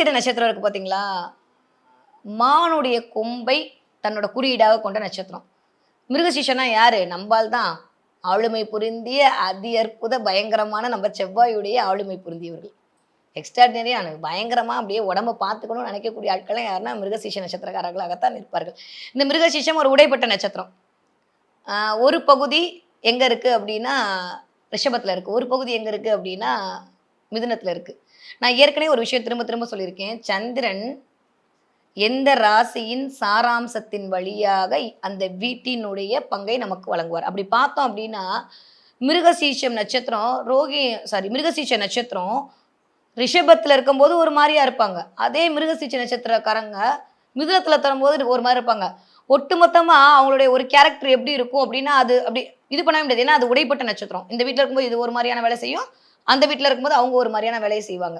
மிருகசீட நட்சத்திரம் இருக்கு பார்த்தீங்களா? மானுடைய கொம்பை தன்னோட குறியீடாக கொண்ட நட்சத்திரம். மிருகசீஷன்னா யாரு? நம்பாள் தான். ஆளுமை பொருந்திய அதி அற்புத பயங்கரமான நம்ம செவ்வாயுடைய ஆளுமை பொருந்தியவர்கள். எக்ஸ்ட்ராடினரியான பயங்கரமா அப்படியே உடம்ப பார்த்துக்கணும்னு நினைக்கக்கூடிய ஆட்கள்லாம் யாருன்னா மிருகசீஷ நட்சத்திரக்காரர்களாகத்தான் இருப்பார்கள். இந்த மிருகசீஷம் ஒரு உடைப்பட்ட நட்சத்திரம். அ ஒரு பகுதி எங்க இருக்கு அப்படின்னா, ரிஷபத்துல இருக்கு. ஒரு பகுதி எங்க இருக்கு அப்படின்னா, மிதுனத்துல இருக்கு. நான் ஏற்கனவே ஒரு விஷயம் திரும்ப திரும்ப சொல்லியிருக்கேன். சந்திரன் எந்த ராசியின் சாராம்சத்தின் வழியாக அந்த வீட்டினுடைய பங்கை நமக்கு வழங்குவார். அப்படி பார்த்தோம் அப்படின்னா, மிருகசீஷம் நட்சத்திரம் மிருகசீஷ நட்சத்திரம் ரிஷபத்துல இருக்கும்போது ஒரு மாரியா இருப்பாங்க. அதே மிருகசீச்ச நட்சத்திரக்காரங்க மிதுனத்துல தரும்போது ஒரு மாரி இருப்பாங்க. ஒட்டுமொத்தமா அவங்களுடைய ஒரு கேரக்டர் எப்படி இருக்கும் அப்படின்னா, அது அப்படி இது பண்ணவே முடியாது. ஏன்னா அது உடைப்பட்ட நட்சத்திரம். இந்த வீட்ல இருக்கும்போது இது ஒரு மாரியான வேலை செய்யும். அந்த வீட்ல இருக்கும்போது அவங்க ஒரு மாரியான வேலைய செய்வாங்க.